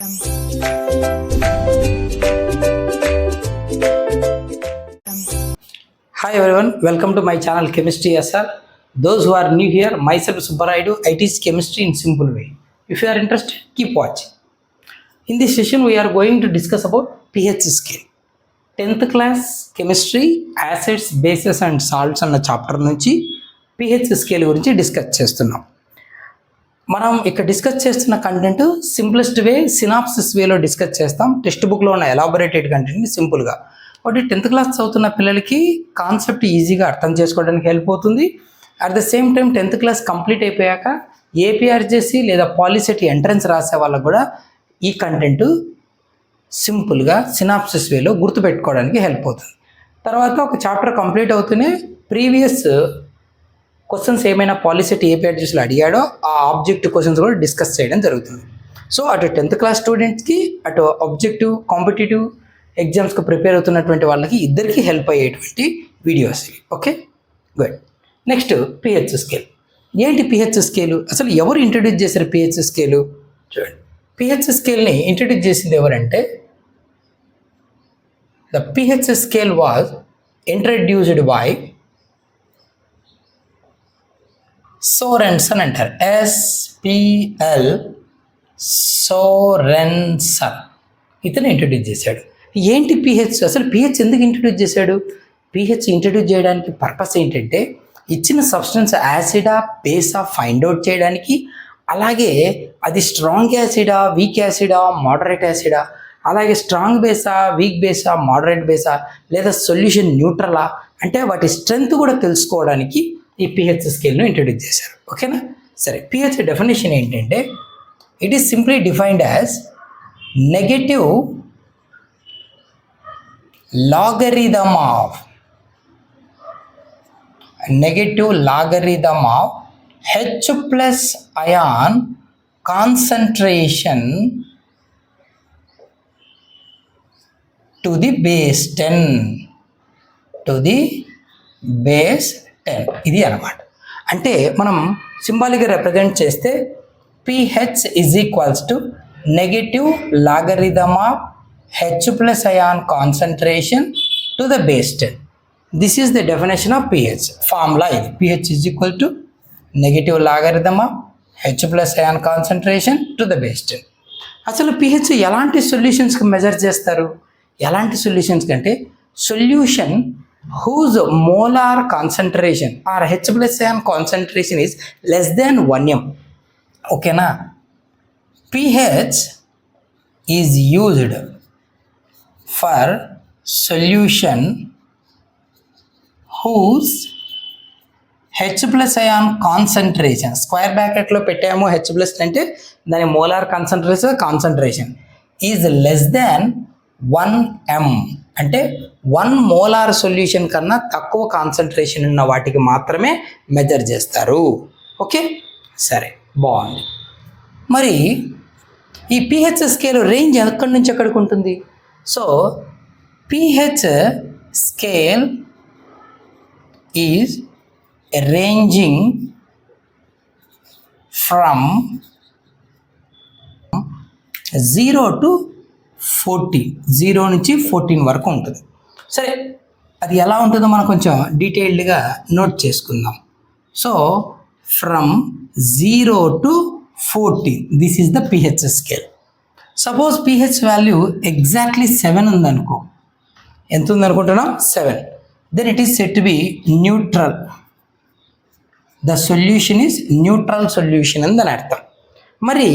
Hi everyone, welcome to my channel Chemistry SR. Those who are new here, myself Subbaraidu. I teach chemistry in simple way. If you are interested, keep watching. In this session, we are going to discuss about pH scale. 10th class chemistry, acids, bases and salts అన్న chapter నుంచి pH scale గురించి discuss చేస్తున్నాం. మనం ఇక్కడ discuss చేస్తున్న content simplest వే, synopsis వేలో discuss చేస్తాం. Text బుక్లో ఉన్న ఎలాబొరేటెడ్ కంటెంట్ని సింపుల్గా. కాబట్టి 10th క్లాస్ చదువుతున్న పిల్లలకి కాన్సెప్ట్ ఈజీగా అర్థం చేసుకోవడానికి హెల్ప్ అవుతుంది. At the same time 10th class complete అయిపోయాక ఏపీఆర్జేసి లేదా పాలిసెట్ ఎంట్రన్స్ రాసే వాళ్ళకు కూడా ఈ కంటెంట్ సింపుల్గా సినాప్సిస్ వేలో గుర్తుపెట్టుకోవడానికి హెల్ప్ అవుతుంది. తర్వాత ఒక చాప్టర్ కంప్లీట్ అవుతూనే ప్రీవియస్ క్వశ్చన్స్ ఏమైనా పాలిసెట్ ఏపీఆర్జీస్లో అడిగాడో ఆ ఆబ్జెక్టివ్ క్వశ్చన్స్ కూడా డిస్కస్ చేయడం జరుగుతుంది. సో అటు 10th క్లాస్ స్టూడెంట్స్కి, అటు ఆబ్జెక్టివ్ కాంపిటేటివ్ ఎగ్జామ్స్కి ప్రిపేర్ అవుతున్నటువంటి వాళ్ళకి ఇద్దరికి హెల్ప్ అయ్యేటువంటి వీడియోస్ ఇవి. Okay, good. Next pH scale. ఏంటి పిహెచ్ స్కేలు? అసలు ఎవరు ఇంట్రడ్యూస్ చేశారు పిహెచ్ స్కేలు? చూడండి, పిహెచ్ స్కేల్ని ఇంట్రడ్యూస్ చేసింది ఎవరంటే the pH scale was introduced by Sorensen అంటారు. SPL సోరెన్సన్ ఇతను ఇంట్రడ్యూస్ చేశాడు. ఏంటి పిహెచ్? అసలు పిహెచ్ ఎందుకు ఇంట్రడ్యూస్ చేశాడు? పిహెచ్ ఇంట్రడ్యూస్ చేయడానికి పర్పస్ ఏంటంటే ఇచ్చిన సబ్స్టెన్స్ యాసిడా బేసా ఫైండ్ అవుట్ చేయడానికి, అలాగే అది స్ట్రాంగ్ యాసిడా వీక్ యాసిడా మోడరేట్ యాసిడా, అలాగే స్ట్రాంగ్ బేసా వీక్ బేసా మోడరేట్ బేసా లేదా సొల్యూషన్ న్యూట్రలా అంటే వాటి స్ట్రెంగ్త్ కూడా తెలుసుకోవడానికి ఈ పిహెచ్ స్కేల్ను ఇంట్రడ్యూస్ చేశారు. ఓకేనా? సరే, పిహెచ్ డెఫినేషన్ ఏంటంటే it is simply defined as negative logarithm of H plus ion concentration to the base 10 ఇది అన్నమాట. అంటే మనం సింబాలిక్గా రిప్రజెంట్ చేస్తే pH is equals to negative logarithm of H plus ion concentration to the base 10. This is the definition of pH. Formula is pH is equal to negative logarithm of H plus ion concentration to the base 10. అసలు pH ఎలాంటి సొల్యూషన్స్కి measure చేస్తారు? ఎలాంటి solutions కంటే solution whose molar concentration or H plus ion concentration is less than 1 m. ఓకేనా? pH is used for solution whose H plus ion concentration square బ్రాకెట్లో పెట్టాము. H plus అంటే దాని molar concentration is less than 1 m అంటే 1 molar solution కన్నా తక్కువ concentration ఉన్న వాటికి మాత్రమే మెజర్ చేస్తారు. ఓకే, సరే, బాగుంది. మరి ఈ పిహెచ్ స్కేల్ రేంజ్ ఎక్కడి నుంచి ఎక్కడికి ఉంటుంది? So pH scale is ranging from 0 to 14, 0 నుంచి 14 వరకు ఉంటుంది. సరే, అది ఎలా ఉంటుందో మనం కొంచెం డీటెయిల్డ్గా నోట్ చేసుకుందాం. So from 0 to 14 this is the pH scale. Suppose pH value exactly 7 ఉందనుకో. ఎంత ఉందనుకుంటున్నాం? 7. Then it is said to be neutral. The solution is neutral solution అని దాని అర్థం. మరి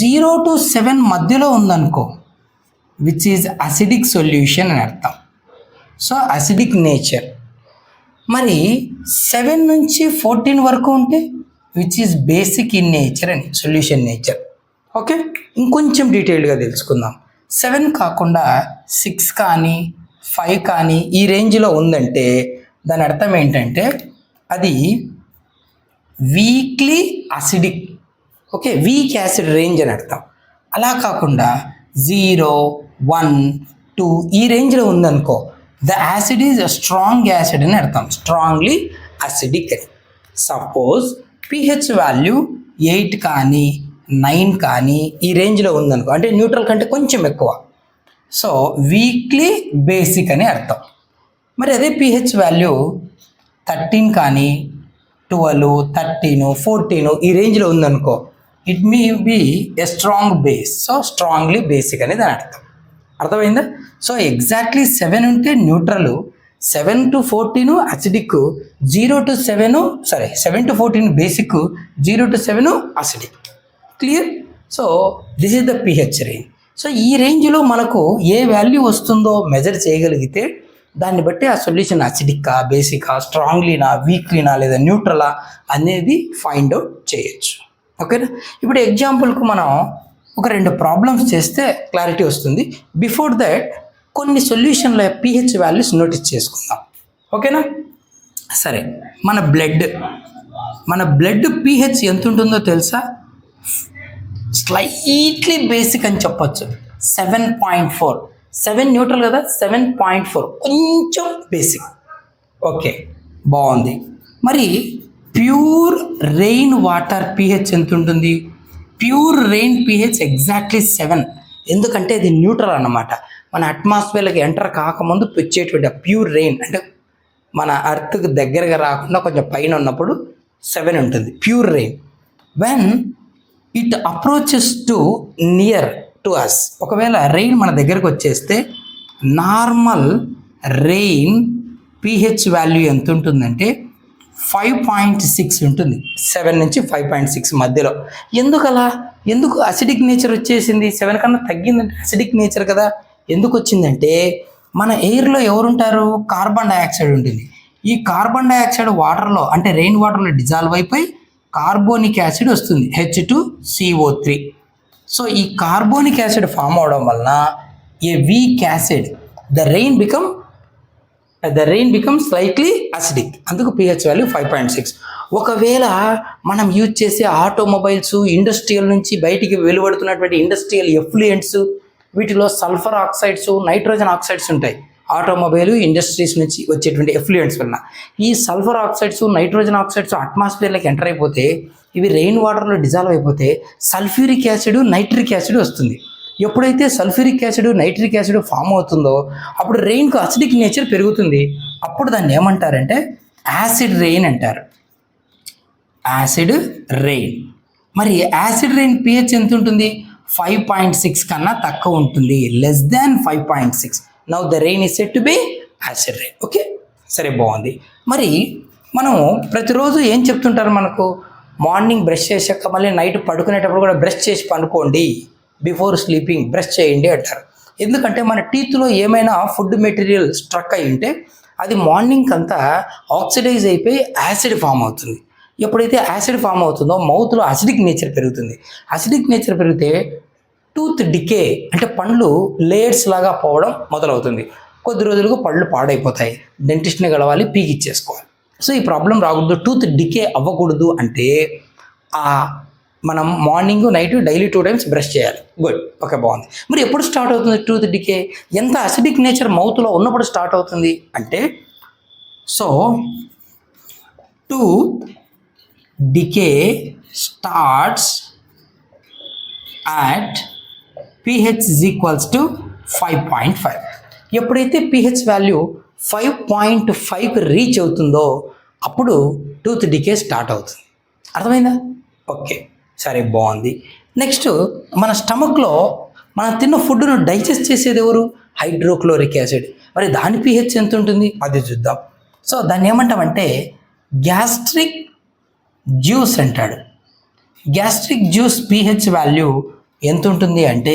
0 to 7 మధ్యలో ఉందనుకో, విచ్ ఈజ్ అసిడిక్ సొల్యూషన్ అని అర్థం. So acidic nature. మరి 7 నుంచి 14 వరకు ఉంటే which is basic in nature అని సొల్యూషన్ నేచర్. ఓకే, ఇంకొంచెం డీటెయిల్డ్గా తెలుసుకుందాం. 7 కాకుండా 6 కానీ 5 కానీ ఈ రేంజ్లో ఉందంటే దాని అర్థం ఏంటంటే అది weekly acidic. Okay, weak acid range అని అర్థం. అలా కాకుండా 0, 1, 2 ఈ రేంజ్లో ఉందనుకో, the acid is strong acid అని అర్థం, స్ట్రాంగ్లీ అసిడిక్ అని. సపోజ్ pH వాల్యూ 8 కానీ 9 కానీ ఈ రేంజ్లో ఉందనుకో, అంటే న్యూట్రల్ కంటే కొంచెం ఎక్కువ, సో వీక్లీ బేసిక్ అని అర్థం. మరి అదే pH వాల్యూ 13 కానీ 12, 13, 14 ఈ రేంజ్లో ఉందనుకో, it may be a strong base. So strongly basic అనేది దాని అర్థం. అర్థమైందా? సో ఎగ్జాక్ట్లీ 7 ఉంటే neutral, 7 to 14 acidic, 7 to 14 basic, 0 to 7 acidic. Clear? So this is the pH range. So ఈ రేంజ్లో మనకు ఏ వాల్యూ వస్తుందో మెజర్ చేయగలిగితే దాన్ని బట్టి ఆ సొల్యూషన్ అసిడిక్కా, బేసికా, స్ట్రాంగ్లీనా, వీక్లీనా లేదా న్యూట్రలా అనేది ఫైండ్ అవుట్ చేయొచ్చు. ఓకేనా? ఇప్పుడు ఎగ్జాంపుల్కు మనం ఒక 2 ప్రాబ్లమ్స్ చేస్తే క్లారిటీ వస్తుంది. బిఫోర్ దట్ కొన్ని సొల్యూషన్ల pH వాల్యూస్ నోటీస్ చేసుకుందాం. ఓకేనా? సరే, మన బ్లడ్ pH ఎంత ఉంటుందో తెలుసా? స్లైట్లీ బేసిక్ అని చెప్పొచ్చు. 7.4. 7 న్యూట్రల్ కదా, 7.4 కొంచెం బేసిక్. ఓకే, బాగుంది. మరి ప్యూర్ రెయిన్ వాటర్ pH ఎంత ఉంటుంది? Pure rain pH exactly 7. ఎందుకంటే ఇది న్యూట్రల్ అన్నమాట. మన అట్మాస్ఫియర్కి ఎంటర్ కాకముందు వచ్చేటువంటి ప్యూర్ రెయిన్, అంటే మన అర్త్కి దగ్గరగా రాకుండా కొంచెం పైన ఉన్నప్పుడు 7 ఉంటుంది pure rain. When it approaches to near to us, ఒకవేళ రెయిన్ మన దగ్గరకు వచ్చేస్తే నార్మల్ రెయిన్ pH వాల్యూ ఎంత ఉంటుందంటే 5.6 ఉంటుంది. 7 నుంచి 5.6 మధ్యలో. ఎందుకు అసిడిక్ నేచర్ వచ్చేసింది? 7 కన్నా తగ్గిందంటే అసిడిక్ నేచర్ కదా. ఎందుకు వచ్చిందంటే మన ఎయిర్లో ఎవరుంటారు? కార్బన్ డైఆక్సైడ్ ఉంటుంది. ఈ కార్బన్ డైఆక్సైడ్ వాటర్లో, అంటే రెయిన్ వాటర్లో డిజాల్వ్ అయిపోయి కార్బోనిక్ యాసిడ్ వస్తుంది, H2CO3. సో ఈ కార్బోనిక్ యాసిడ్ ఫామ్ అవడం వలన a weak acid, the rain become slightly acidic. అందుకు pH వాల్యూ 5.6. ఒకవేళ మనం యూజ్ చేసే ఆటోమొబైల్స్, ఇండస్ట్రియల్ నుంచి బయటికి వెలువడుతున్నటువంటి ఇండస్ట్రియల్ ఎఫ్లూయెంట్స్, వీటిలో సల్ఫర్ ఆక్సైడ్స్, నైట్రోజన్ ఆక్సైడ్స్ ఉంటాయి. ఆటోమొబైల్ ఇండస్ట్రీస్ నుంచి వచ్చేటువంటి ఎఫ్లూయెంట్స్ వలన ఈ సల్ఫర్ ఆక్సైడ్స్, నైట్రోజన్ ఆక్సైడ్స్ అట్మాస్ఫియర్లోకి ఎంటర్ అయిపోతే, ఇవి రెయిన్ వాటర్లో డిజాల్వ్ అయిపోతే సల్ఫ్యూరిక్ యాసిడ్, నైట్రిక్ యాసిడ్ వస్తుంది. ఎప్పుడైతే sulphuric acid, nitric acid form అవుతుందో అప్పుడు రెయిన్కు అసిడిక్ నేచర్ పెరుగుతుంది. అప్పుడు దాన్ని ఏమంటారంటే యాసిడ్ రెయిన్ అంటారు. Acid rain. మరి యాసిడ్ రెయిన్ pH ఎంత ఉంటుంది? 5.6 కన్నా తక్కువ ఉంటుంది, less than 5.6. Now the rain is said to be acid rain. Okay, సరే, బాగుంది. మరి మనం ప్రతిరోజు ఏం చెప్తుంటారు మనకు? మార్నింగ్ బ్రష్ చేశాక మళ్ళీ నైట్ పడుకునేటప్పుడు కూడా బ్రష్ చేసి పనుకోండి, బిఫోర్ స్లీపింగ్ బ్రష్ చేయండి అంటారు. ఎందుకంటే మన టీత్లో ఏమైనా ఫుడ్ మెటీరియల్ స్ట్రక్ అయి ఉంటే అది మార్నింగ్ అంతా ఆక్సిడైజ్ అయిపోయి యాసిడ్ ఫామ్ అవుతుంది. ఎప్పుడైతే యాసిడ్ ఫామ్ అవుతుందో మౌత్లో అసిడిక్ నేచర్ పెరుగుతుంది. అసిడిక్ నేచర్ పెరిగితే టూత్ డికే, అంటే పండ్లు లేయర్స్ లాగా పోవడం మొదలవుతుంది. కొద్ది రోజులకు పళ్ళు పాడైపోతాయి, డెంటిస్ట్ని గడవాలి, పీకిచ్చేసుకోవాలి. సో ఈ ప్రాబ్లం రాకూడదు, టూత్ డికే అవ్వకూడదు అంటే మనం morning night daily 2 times brush చేయాలి. గుడ్, ఓకే, బాగుంది. మరి ఎప్పుడు స్టార్ట్ అవుతుంది టూత్ డికే? ఎంత అసిడిక్ నేచర్ మౌత్లో ఉన్నప్పుడు స్టార్ట్ అవుతుంది అంటే, so tooth decay starts at pH is equals to 5.5. ఎప్పుడైతే pH వాల్యూ 5.5కి రీచ్ అవుతుందో అప్పుడు టూత్ డికే స్టార్ట్ అవుతుంది. అర్థమైందా? ఓకే, సరే, బాగుంది. నెక్స్ట్, మన స్టమక్లో మనం తిన్న ఫుడ్ను డైజెస్ట్ చేసేది ఎవరు? Hydrochloric acid. మరి దాని pH ఎంత ఉంటుంది అది చూద్దాం. సో దాన్ని ఏమంటామంటే గ్యాస్ట్రిక్ జ్యూస్ అంటాడు. గ్యాస్ట్రిక్ జ్యూస్ pH వాల్యూ ఎంత ఉంటుంది అంటే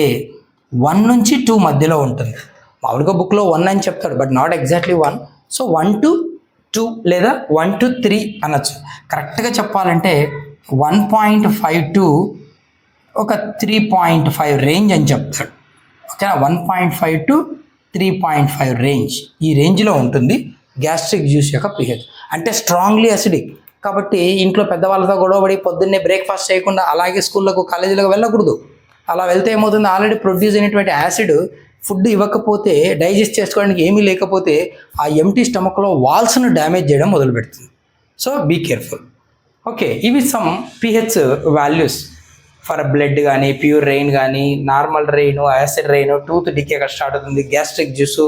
1 నుంచి 2 మధ్యలో ఉంటుంది. మామూలుగా బుక్లో 1 అని చెప్తాడు, but not exactly 1. So 1 to 2 లేదా 1 to 3 అనొచ్చు. కరెక్ట్గా చెప్పాలంటే 1.5 to ఒక 3.5 రేంజ్ అని చెప్తాడు. ఓకేనా? 1.5 to 3.5 రేంజ్, ఈ రేంజ్లో ఉంటుంది గ్యాస్ట్రిక్ జ్యూస్ యొక్క pH. అంటే స్ట్రాంగ్లీ అసిడిక్. కాబట్టి ఇంట్లో పెద్దవాళ్ళతో గొడవపడి పొద్దున్నే బ్రేక్ఫాస్ట్ చేయకుండా అలాగే స్కూళ్ళకు, కాలేజీలకు వెళ్ళకూడదు. అలా వెళ్తే ఏమవుతుంది? ఆల్రెడీ ప్రొడ్యూస్ అయినటువంటి యాసిడ్ ఫుడ్ ఇవ్వకపోతే, డైజెస్ట్ చేసుకోవడానికి ఏమీ లేకపోతే ఆ ఎంటీ స్టమక్లో వాల్స్ను డ్యామేజ్ చేయడం మొదలు పెడుతుంది. So be careful. ఓకే, ఇవి some pH values. For blood కానీ, ప్యూర్ రెయిన్ కానీ, normal rain, acid rain, tooth decay అక్కడ స్టార్ట్ అవుతుంది, గ్యాస్ట్రిక్ జ్యూసు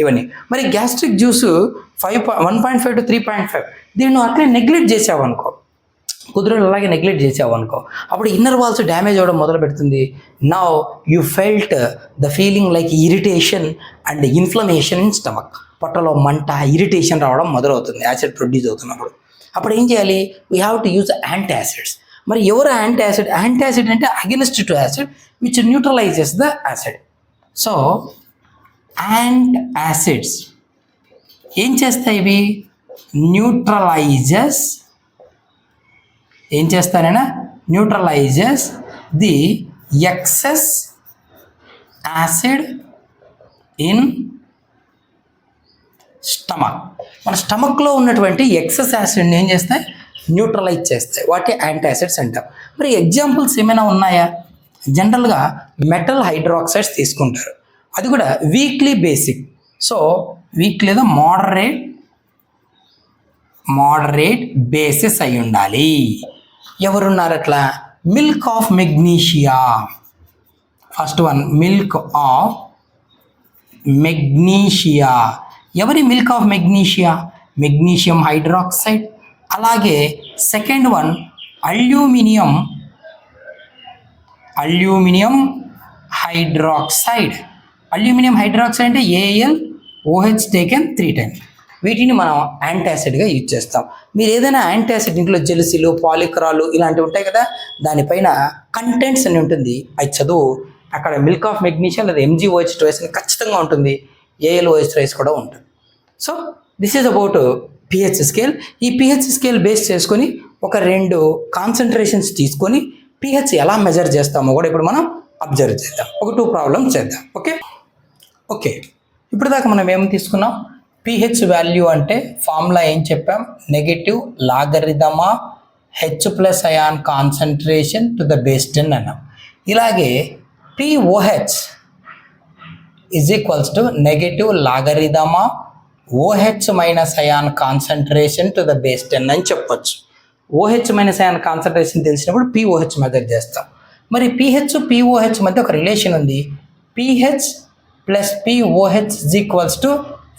ఇవన్నీ. మరి గ్యాస్ట్రిక్ జ్యూసు 1.5 to 3.5 దీన్ని నువ్వు అట్లే నెగ్లెక్ట్ చేసావు అనుకో, కుదురులు అలాగే నెగ్లెక్ట్ చేసావు అనుకో, అప్పుడు ఇన్నర్ వాల్స్ డ్యామేజ్ అవ్వడం మొదలు పెడుతుంది. Now you felt the feeling like irritation and inflammation in stomach. పొట్టలో మంట, ఇరిటేషన్ రావడం మొదలవుతుంది యాసిడ్ ప్రొడ్యూస్ అవుతున్నప్పుడు. అప్పుడు ఏం చేయాలి? We have to use antacids. మరి ఎవరు యాంటాసిడ్? యాంటాసిడ్ అంటే against to acid which neutralises the acid. So antacids ఏం చేస్తాయి? ఇవి ఏం చేస్తారైనా neutralises the excess acid in stomach. మన స్టమక్లో ఉన్నటువంటి ఎక్సెస్ యాసిడ్ని ఏం చేస్తాయి? న్యూట్రలైజ్ చేస్తాయి. వాటి యాంటాసిడ్స్ అంటాం. మరి ఎగ్జాంపుల్స్ ఏమైనా ఉన్నాయా? జనరల్గా మెటల్ హైడ్రాక్సైడ్స్ తీసుకుంటారు, అది కూడా వీక్లీ బేసిక్. సో వీక్ లేదా మోడరేట్ బేసిస్ అయి ఉండాలి. ఎవరున్నారు అట్లా? Milk of magnesia. First one milk of magnesia. ఎవరి milk of magnesia? Magnesium hydroxide. అలాగే second one aluminium hydroxide. Aluminium hydroxide అంటే AlOH టేకెన్ 3 times. వీటిని మనం యాంటాసిడ్గా యూజ్ చేస్తాం. మీరు ఏదైనా యాంటాసిడ్ ఇంట్లో జెలుసిలు, పాలిక్రాలు ఇలాంటివి ఉంటాయి కదా, దానిపైన కంటెంట్స్ అని ఉంటుంది, అది చదువు. అక్కడ మిల్క్ ఆఫ్ మెగ్నీషియం లేదా MgOH ట్రేస్ అని ఖచ్చితంగా ఉంటుంది, AlOH ట్రేస్ కూడా ఉంటుంది. So this is about pH scale. ఈ pH స్కేల్ బేస్ చేసుకొని ఒక 2 కాన్సన్ట్రేషన్స్ తీసుకొని pH ఎలా మెజర్ చేస్తామో కూడా ఇప్పుడు మనం అబ్జర్వ్ చేద్దాం. ఒక 2 ప్రాబ్లమ్స్ చేద్దాం. ఓకే ఇప్పుడు దాకా మనం ఏం తీసుకున్నాం? pH వాల్యూ అంటే ఫార్ములా ఏం చెప్పాం? Negative logarithm of H+ ion concentration to the base 10 అన్నాం. ఇలాగే pOH is equals to negative logarithm of OH minus ion concentration to the base 10 అని చెప్పొచ్చు. OH మైనస్ అయాన్ కాన్సన్ట్రేషన్ తెలిసినప్పుడు pOH మెథడ్ చేస్తాం. మరి pH pOH మధ్య ఒక relation ఉంది. pH plus pOH is equals to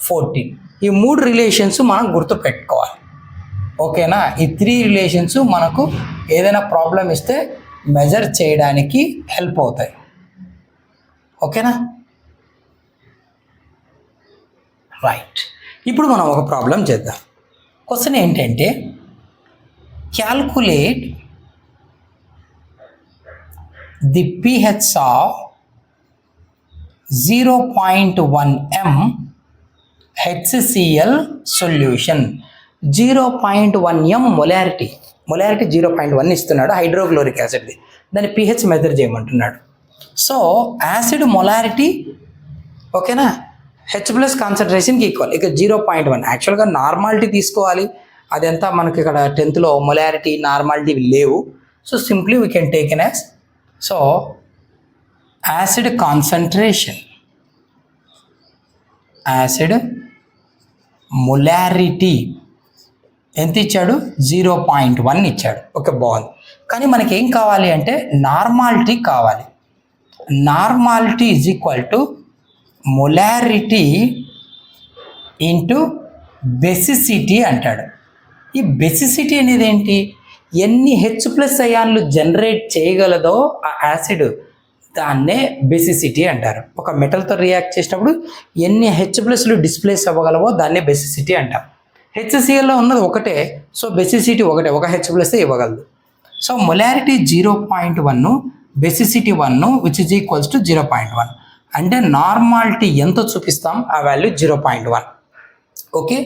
14. ఈ 3 రిలేషన్స్ మనం గుర్తుపెట్టుకోవాలి. ఓకేనా? ఈ 3 రిలేషన్స్ మనకు ఏదైనా ప్రాబ్లం ఇస్తే మెజర్ చేయడానికి హెల్ప్ అవుతాయి. ఓకేనా? రైట్. ఇప్పుడు మనం ఒక ప్రాబ్లం చేద్దాం. క్వశ్చన్ ఏంటంటే calculate the pH of 0.1 m HCl solution. 0.1 m molarity 0.1 ఇస్తున్నాడు హైడ్రోక్లోరిక్ యాసిడ్ది. దాని pH మెజర్ చేయమంటున్నాడు. సో యాసిడ్ మొలారిటీ ఓకేనా H+ కాన్సన్ట్రేషన్కి ఈక్వల్. ఇక 0.1 యాక్చువల్గా నార్మాలిటీ తీసుకోవాలి. అదంతా మనకి ఇక్కడ 10th మొలారిటీ నార్మాలిటీ లేవు. So simply we can take N as. So acid concentration, acid molarity ఎంత ఇచ్చాడు? 0.1 ఇచ్చాడు. ఓకే, బాగుంది. కానీ మనకి ఏం కావాలి అంటే నార్మాలిటీ కావాలి. Normality is equal to molarity into basicity అంటాడు. ఈ బెసిసిటీ అనేది ఏంటి? ఎన్ని H+ అయాన్లు జనరేట్ చేయగలదో ఆ యాసిడ్, దాన్నే బెసిసిటీ అంటారు. ఒక మెటల్తో రియాక్ట్ చేసినప్పుడు ఎన్ని H+లు డిస్ప్లేస్ అవ్వగలవో దాన్నే బెసిసిటీ అంటాం. HClలో ఉన్నది ఒకటే, సో బెసిసిటీ ఒకటే, ఒక H+ ఇవ్వగలదు. So molarity 0.1, basicity 1 which is equals to 0.1. అంటే నార్మాలిటీ ఎంత చూపిస్తాం? ఆ వాల్యూ 0.1. ఓకే,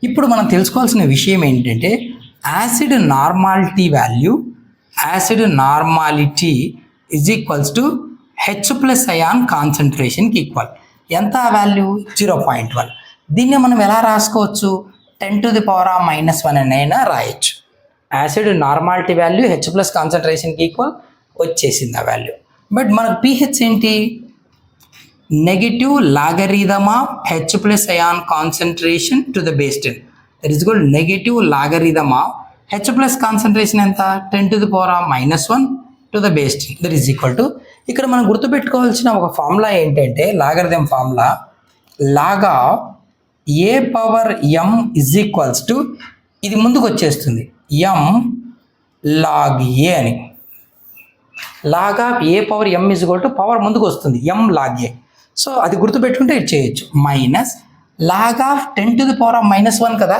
ఇప్పుడు మనం తెలుసుకోవాల్సిన విషయం ఏంటంటే acid normality is equals to H+ ion కాన్సన్ట్రేషన్కి ఈక్వల్. ఎంత ఆ వాల్యూ? 0.1. దీన్ని మనం ఎలా రాసుకోవచ్చు? 10⁻⁻1 అయినా రాయొచ్చు. యాసిడ్ నార్మాలిటీ వాల్యూ H+ కాన్సన్ట్రేషన్కి ఈక్వల్ వచ్చేసింది ఆ వాల్యూ. బట్ మనకు pH ఏంటి? Negative logarithm of H+ ion concentration to the base 10. That is equal negative logarithm of H+ concentration ఎంత? 10⁻⁻1 to the base 10 that is equal to, ఇక్కడ మనం గుర్తుపెట్టుకోవాల్సిన ఒక ఫార్ములా ఏంటంటే logarithm formula, log of a power m is equals to, ఇది ముందుకు వచ్చేస్తుంది m log a అని. Log of a power m is equal to power ముందుకు వస్తుంది m లాగ్ ఏ. సో అది గుర్తుపెట్టుకుంటే ఇది చేయొచ్చు. Minus log of 10 to the power of -1 కదా,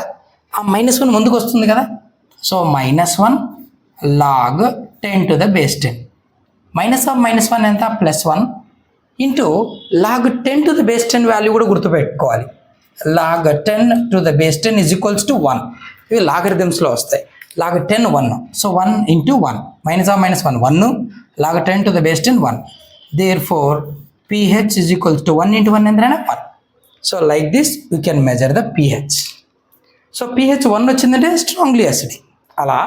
ఆ -1 ముందుకు వస్తుంది కదా. So -1 log 10 to the base 10. Minus of -1 ఎంత, +1 into log 10 to the base 10 value కూడా గుర్తుపెట్టుకోవాలి. Log 10 to the base 10 is equals to 1. ఇవి లాగరిథమ్స్లో వస్తాయి. Log 10 1, so 1 into 1, minus of -1 1, log 10 to the base 10 1. Therefore pH is equals to 1 into 1 ఎంతైనా 1. So like this we can measure the pH. So pH 1 వచ్చిందంటే strongly acidic. అలా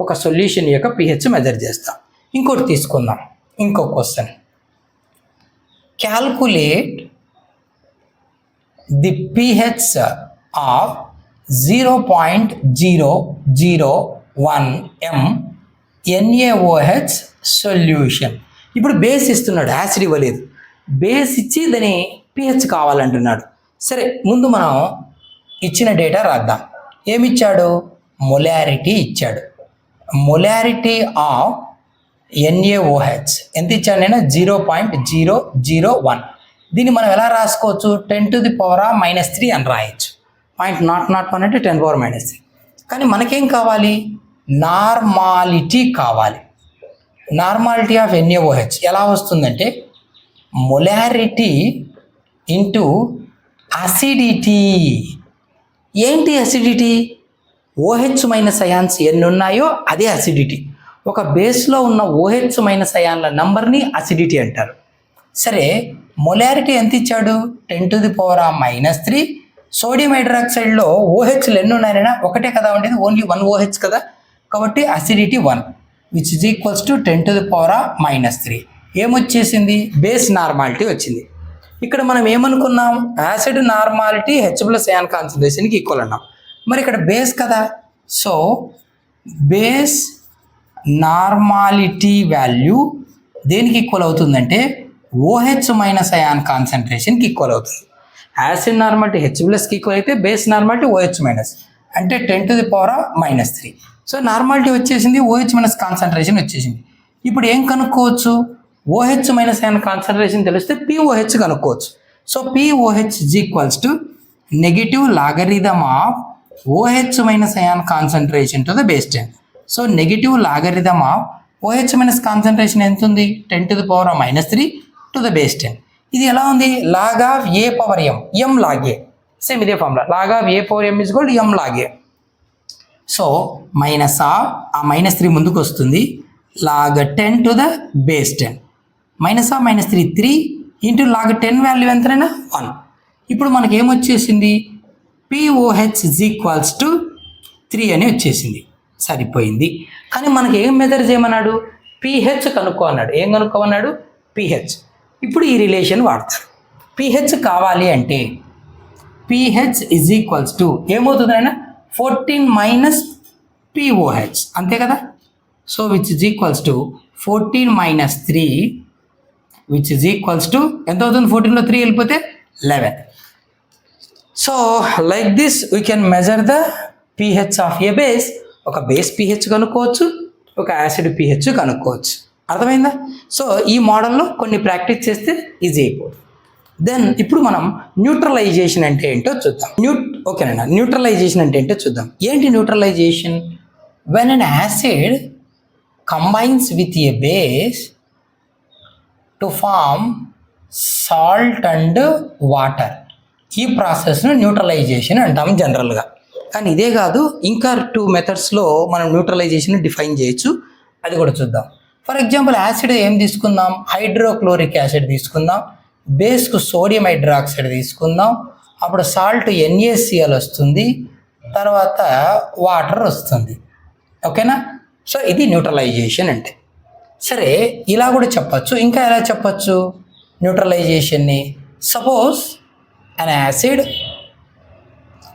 ఒక solution యొక్క pH measure చేస్తాం. ఇంకోటి తీసుకుందాం, ఇంకో question. Calculate the pH of 0.001 m NaOH solution. ఇప్పుడు బేస్ ఇస్తున్నాడు, యాసిడ్ ఇవ్వలేదు. బేస్ ఇచ్చి దాని pH కావాలంటున్నాడు. సరే, ముందు మనం ఇచ్చిన డేటా రాద్దాం. ఏమిచ్చాడు, మొలారిటీ ఇచ్చాడు. మొలారిటీ ఆఫ్ NaOH ఎంత ఇచ్చాడు, నేను 0.001. దీన్ని మనం ఎలా రాసుకోవచ్చు, 10 టు ది పవర్ ఆఫ్ -3 అని రాయొచ్చు. 0.001 అంటే 10 పవర్ -3. కానీ మనకేం కావాలి, నార్మాలిటీ కావాలి. నార్మాలిటీ ఆఫ్ NaOH ఎలా వస్తుందంటే మొలారిటీ ఇంటూ అసిడిటీ. ఏంటి అసిడిటీ, OH మైనస్ అయాన్స్ ఎన్ని ఉన్నాయో అదే అసిడిటీ. ఒక బేస్లో ఉన్న OH మైనస్ అయాన్ల నంబర్ని అసిడిటీ అంటారు. సరే, మొలారిటీ ఎంత ఇచ్చాడు, 10 to the power of -3. Sodium హైడ్రాక్సైడ్లో OHలు ఎన్ని ఉన్నాయైనా ఒకటే కదా ఉండేది, ఓన్లీ 1 OH కదా. కాబట్టి acidity 1 which is equals to 10 to the power of -3. ఏమొచ్చేసింది, బేస్ నార్మాలిటీ వచ్చింది. ఇక్కడ మనం ఏమనుకున్నాం, యాసిడ్ నార్మాలిటీ H+ అయాన్ కాన్సన్ట్రేషన్కి ఈక్వల్ అన్నాం. మరి ఇక్కడ బేస్ కదా, సో బేస్ నార్మాలిటీ వాల్యూ దేనికి ఈక్వల్ అవుతుందంటే OH మైనస్ అయాన్ కాన్సన్ట్రేషన్కి ఈక్వల్ అవుతుంది. యాసిడ్ నార్మాలిటీ H+కి ఈక్వల్ అయితే బేస్ నార్మాలిటీ OH మైనస్ అంటే 10 to the power of -3. So normality వచ్చేసింది, OH మైనస్ కాన్సన్ట్రేషన్ వచ్చేసింది. ఇప్పుడు ఏం కనుక్కోవచ్చు, OH మైనస్ అయాన్ కాన్సన్ట్రేషన్ తెలిస్తే POH కనుక్కోవచ్చు. So POH is equals to negative logarithm of OH minus ion concentration to the base 10. So negative logarithm of OH minus concentration ఎంత ఉంది, 10 to the power of -3 to the base 10. ఇది ఎలా ఉంది, log of a power m log a. Same ఇదే formula, log of a power m is equal to m log a. So minus of ఆ -3 ముందుకు వస్తుంది, log 10 to the base 10. Minus of -3 3 into log 10 value ఎంతైనా 1. ఇప్పుడు మనకి ఏమొచ్చేసింది, POH is equals to 3 అని వచ్చేసింది. సరిపోయింది. కానీ మనకి ఏం మెజర్ చేయమన్నాడు, pH కనుక్కో అన్నాడు. ఏం కనుక్కోమన్నాడు, pH. ఇప్పుడు ఈ రిలేషన్ వాడతారు. pH కావాలి అంటే pH ఈజ్ ఈక్వల్స్ టు ఏమవుతుంది అయినా 14 మైనస్ POH అంతే కదా. So which is equals to 14 minus 3 which is equals to ఎంత అవుతుంది, 14లో 3 వెళ్ళిపోతే 11. So like this we can measure the pH of A base. ఒక బేస్ pH కనుక్కోవచ్చు, ఒక యాసిడ్ pH కనుక్కోవచ్చు. అర్థమైందా. సో ఈ మోడల్లో కొన్ని ప్రాక్టీస్ చేస్తే ఈజీ అయిపోతుంది. దెన్ ఇప్పుడు మనం న్యూట్రలైజేషన్ అంటే ఏంటో చూద్దాం. ఓకేనా, న్యూట్రలైజేషన్ అంటే ఏంటో చూద్దాం. ఏంటి neutralization, when an acid combines with a base to form salt and water. ఈ ప్రాసెస్ను న్యూట్రలైజేషన్ అంటాం జనరల్గా. కానీ ఇదే కాదు, ఇంకా 2 మెథడ్స్లో మనం న్యూట్రలైజేషన్ డిఫైన్ చేయొచ్చు. అది కూడా చూద్దాం. ఫర్ ఎగ్జాంపుల్ యాసిడ్ ఏం తీసుకుందాం, హైడ్రోక్లోరిక్ యాసిడ్ తీసుకుందాం. బేస్కు సోడియం హైడ్రాక్సైడ్ తీసుకుందాం. అప్పుడు సాల్ట్ NaCl వస్తుంది, తర్వాత వాటర్ వస్తుంది. ఓకేనా. సో ఇది న్యూట్రలైజేషన్ అంటే. సరే, ఇలా కూడా చెప్పచ్చు. ఇంకా ఎలా చెప్పచ్చు న్యూట్రలైజేషన్ని, suppose an acid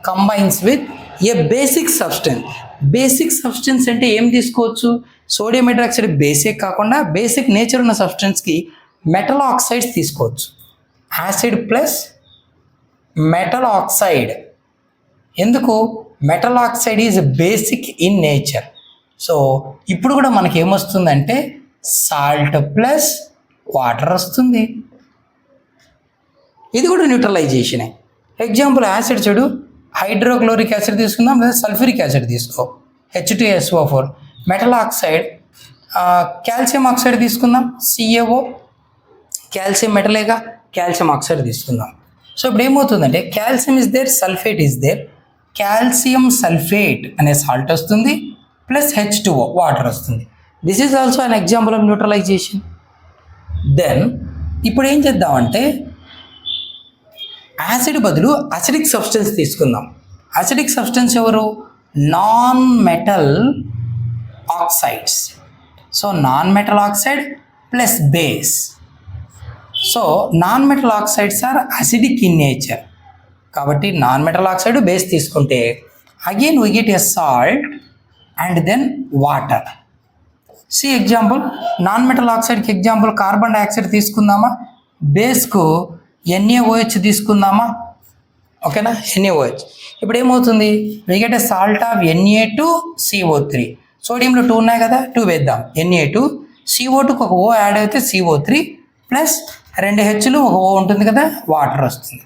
combines with a basic substance. Basic substance అంటే ఏం తీసుకోవచ్చు? సోడియం హైడ్రాక్సైడ్ బేసిక్ కాకుండా బేసిక్ నేచర్ ఉన్న సబ్స్టెన్స్కి మెటల్ ఆక్సైడ్స్ తీసుకోవచ్చు. Acid plus metal oxide. ఎందుకు? Metal oxide is basic in nature. So ఇప్పుడు కూడా మనకి ఏమొస్తుందంటే సాల్ట్ ప్లస్ వాటర్ వస్తుంది. ఇది కూడా న్యూట్రలైజేషనే. ఎగ్జాంపుల్ యాసిడ్ చూడు, హైడ్రోక్లోరిక్ యాసిడ్ తీసుకుందాం లేదా సల్ఫ్యూరిక్ యాసిడ్ తీసుకో, H2SO4. Metal oxide calcium oxide తీసుకుందాం, CaO. కాల్షియం మెటలేగా, కాల్షియం ఆక్సైడ్ తీసుకుందాం. సో ఇప్పుడు ఏమవుతుందంటే calcium is there, sulphate is there, calcium sulphate అనే సాల్ట్ వస్తుంది ప్లస్ H2O వాటర్ వస్తుంది. This is also an example of neutralization. Then ఇప్పుడు ఏం చేద్దామంటే యాసిడ్ బదులు అసిడిక్ సబ్స్టెన్స్ తీసుకుందాం. అసిడిక్ సబ్స్టెన్స్ ఎవరు? Non metal oxides. So non metal oxide plus base. So non metal oxides are acidic in nature. కాబట్టి non metal oxide base తీసుకుంటే again we get a salt and then water. See example, non metal ఆక్సైడ్కి example carbon dioxide తీసుకుందామా, బేస్కు NaOH తీసుకుందామా, ఓకేనా, NaOH. ఇప్పుడు ఏమవుతుంది? We get a salt of Na2CO3. సోడియంలో 2 ఉన్నాయి కదా, 2 వేద్దాం. Na2, CO2కి ఒక O యాడ్ అయితే CO3 ప్లస్ 2 Hలు ఒక O ఉంటుంది కదా, వాటర్ వస్తుంది.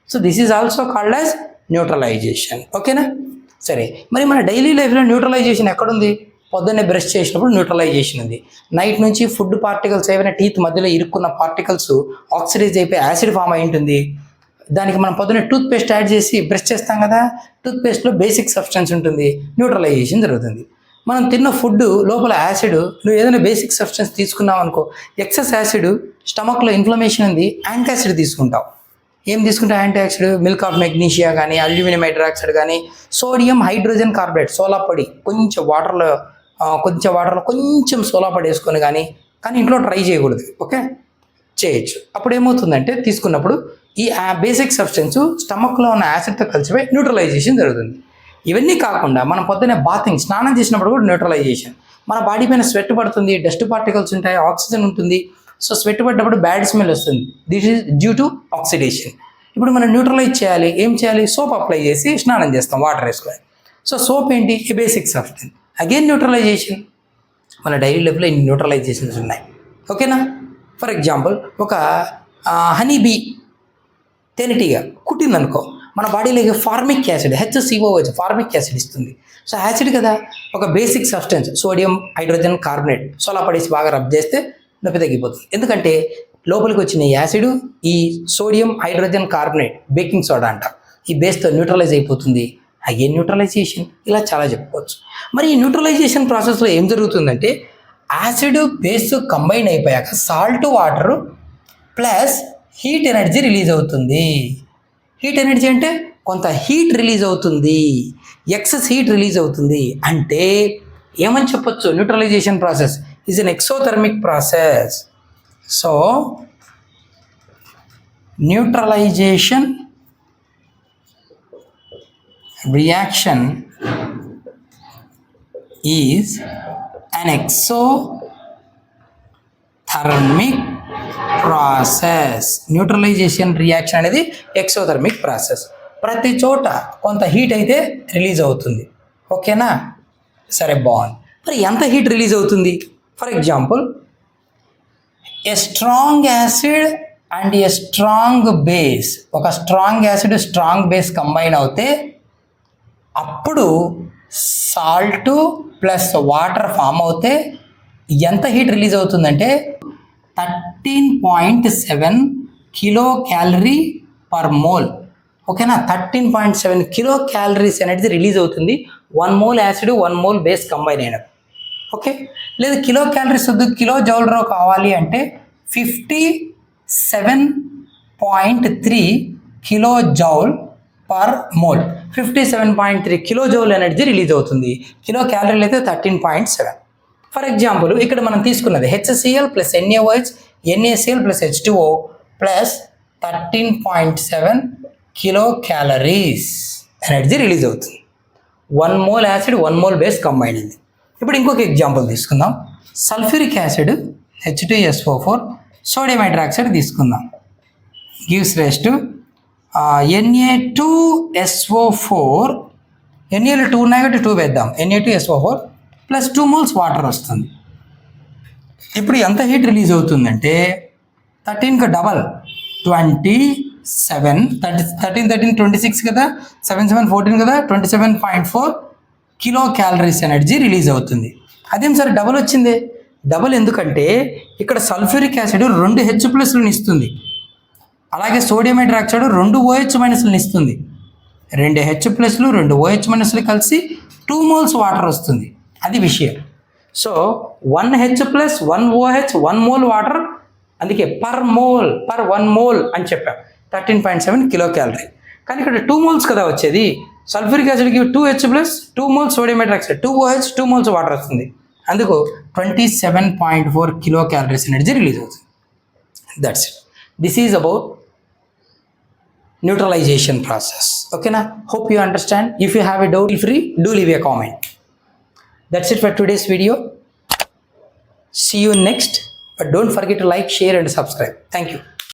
So this is also called as neutralisation. ఓకేనా? సరే, మరి మన డైలీ లైఫ్లో న్యూట్రలైజేషన్ ఎక్కడుంది? పొద్దున్నే బ్రష్ చేసినప్పుడు న్యూట్రలైజేషన్ ఉంది. నైట్ నుంచి ఫుడ్ పార్టికల్స్ ఏవైనా టీత్ మధ్యలో ఇరుక్కున్న పార్టికల్స్ ఆక్సిడైజ్ అయిపోయి యాసిడ్ ఫామ్ అయి ఉంటుంది. దానికి మనం పొద్దున్నే టూత్ పేస్ట్ యాడ్ చేసి బ్రష్ చేస్తాం కదా, టూత్ పేస్ట్లో బేసిక్ సబ్స్టెన్స్ ఉంటుంది, న్యూట్రలైజేషన్ జరుగుతుంది. మనం తిన్న ఫుడ్ లోపల యాసిడ్, నువ్వు ఏదైనా బేసిక్ సబ్స్టెన్స్ తీసుకున్నావు అనుకో, ఎక్సెస్ యాసిడ్, స్టమక్లో ఇన్ఫ్లమేషన్ ఉంది, యాంటాసిడ్ తీసుకుంటావు. ఏం తీసుకుంటావు? యాంటాసిడ్, మిల్క్ ఆఫ్ మెగ్నీషియా కానీ, అల్యూమినియం హైడ్రాక్సైడ్ కానీ, సోడియం హైడ్రోజన్ కార్బోనేట్, సోలా పొడి, కొంచెం వాటర్లో కొంచెం సోలా పొడి వేసుకొని కానీ ఇంట్లో ట్రై చేయకూడదు. ఓకే, చేయొచ్చు. అప్పుడు ఏమవుతుందంటే తీసుకున్నప్పుడు ఈ బేసిక్ సబ్స్టెన్స్ స్టమక్లో ఉన్న యాసిడ్తో కలిసిపోయి న్యూట్రలైజేషన్ జరుగుతుంది. ఇవన్నీ కాకుండా మనం పొద్దున్నే బాతింగ్, స్నానం చేసినప్పుడు కూడా న్యూట్రలైజేషన్. మన బాడీ పైన స్వెట్ పడుతుంది, డస్ట్ పార్టికల్స్ ఉంటాయి, ఆక్సిజన్ ఉంటుంది. సో స్వెట్ పడ్డప్పుడు బ్యాడ్ స్మెల్ వస్తుంది. This is due to oxidation. ఇప్పుడు మనం న్యూట్రలైజ్ చేయాలి. ఏం చేయాలి? సోప్ అప్లై చేసి స్నానం చేస్తాం వాటర్ వేసుకొని. సో సోప్ ఏంటి? A basic substance. Again neutralisation. మన డైలీ లైఫ్లో ఇన్ని న్యూట్రలైజేషన్స్ ఉన్నాయి. ఓకేనా? ఫర్ ఎగ్జాంపుల్, ఒక హనీ బీ, తేనెటీగ కుట్టిందనుకో, మన బాడీలోకి formic acid, HCOH formic acid ఇస్తుంది. సో యాసిడ్ కదా, ఒక basic substance, sodium hydrogen carbonate, సోలా పడేసి బాగా రబ్ చేస్తే నొప్పి తగ్గిపోతుంది. ఎందుకంటే లోపలికి వచ్చిన యాసిడ్ ఈ sodium hydrogen carbonate, baking soda అంట, ఈ బేస్తో న్యూట్రలైజ్ అయిపోతుంది. Again neutralisation. ఇలా చాలా చెప్పుకోవచ్చు. మరి ఈ న్యూట్రలైజేషన్ ప్రాసెస్లో ఏం జరుగుతుందంటే యాసిడ్ బేస్ కంబైన్ అయిపోయాక salt water plus heat energy release అవుతుంది. హీట్ ఎనర్జీ అంటే కొంత హీట్ రిలీజ్ అవుతుంది, ఎక్సెస్ హీట్ రిలీజ్ అవుతుంది. అంటే ఏమని చెప్పొచ్చు? Neutralisation process is an exothermic process. So neutralisation reaction is an exothermic process. Neutralisation reaction అనేది ఎక్సోథర్మిక్ ప్రాసెస్. ప్రతి చోట కొంత హీట్ అయితే రిలీజ్ అవుతుంది. ఓకేనా? సరే, బాగుంది. మరి ఎంత హీట్ రిలీజ్ అవుతుంది? For example, a strong acid and a strong base, ఒక strong acid strong base combine అవుతే అప్పుడు సాల్ట్ ప్లస్ వాటర్ ఫామ్ అవుతే ఎంత హీట్ రిలీజ్ అవుతుందంటే 13.7 కిలో క్యాలరీ పర్ మోల్. ఓకేనా? 13.7 కిలో క్యాలరీస్ అనేది రిలీజ్ అవుతుంది 1 mole acid 1 mole base combine అయినప్పుడు. ఓకే, లేదు కిలో క్యాలరీస్ వద్దు, కిలో జౌల్ రో కావాలి అంటే 57.3 kilo joule per mole. 57.3 kilo joule energy release అవుతుంది. కిలో క్యాలరీలు అయితే 13.7. ఫర్ ఎగ్జాంపుల్, ఇక్కడ మనం తీసుకున్నది HCl plus NaOH, NaCl plus H2O plus 13.7 kilo calories energy release అవుతుంది. 1 mole acid 1 mole base combine అయింది. ఇప్పుడు ఇంకొక ఎగ్జాంపుల్ తీసుకుందాం. Sulphuric acid H2SO4 sodium hydroxide తీసుకుందాం. Gives rise to Na2SO4. Na 2 ఉన్నాయి కాబట్టి 2 వేద్దాం. Na2SO4 ప్లస్ 2 మోల్స్ వాటర్ వస్తుంది. ఇప్పుడు ఎంత హీట్ రిలీజ్ అవుతుందంటే 13కి డబల్ 27, 13 26 కదా, 7 7 14 కదా, 27.4 కిలో క్యాలరీస్ ఎనర్జీ రిలీజ్ అవుతుంది. అదేం సార్ డబల్ వచ్చింది? డబల్ ఎందుకంటే ఇక్కడ సల్ఫ్యూరిక్ యాసిడ్ 2 H+లను ఇస్తుంది, అలాగే సోడియం హైడ్రాక్సైడ్ 2 OH- ఇస్తుంది. 2 H+లు 2 OH- కలిసి 2 మోల్స్ వాటర్ వస్తుంది. అది విషయం. So 1 H+, 1 OH, 1 mole water, అందుకే పర్ 1 మోల్ అని చెప్పాం. 13.7 కిలో క్యాలరీ. కానీ ఇక్కడ 2 మోల్స్ కదా వచ్చేది. సల్ఫ్యూరిక్ యాసిడ్కి 2 H+, 2 moles sodium hydroxide, 2 OH, 2 moles water వస్తుంది. అందుకు 27.4 కిలో క్యాలరీస్ ఎనర్జీ రిలీజ్ అవుతుంది. That's it. This is about neutralization process. Okay na? Hope you understand. If you have a doubt, feel free, do leave a comment. That's it for today's video. See you next, but don't forget to like, share and subscribe. Thank you.